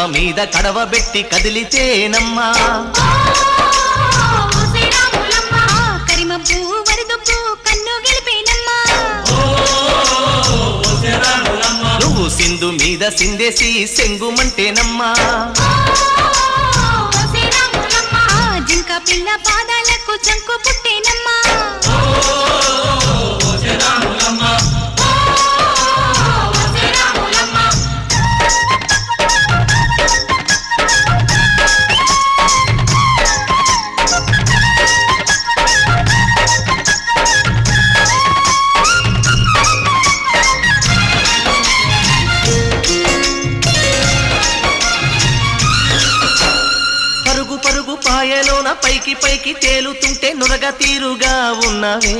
మీద కడవ పెట్టి కదిలితేనమ్మా కరిమబ్బు వరదొప్పు కన్ను గెలిపేనమ్మా నువ్వు సింధు మీద సిందేసి సెంగుమంటేనమ్మా జింక పిల్ల పాదాలకు చంకు పుట్టేనమ్మా పరుగు పాయలోన పైకి పైకి తేలుతుంటే నురగ తీరుగా ఉన్నవే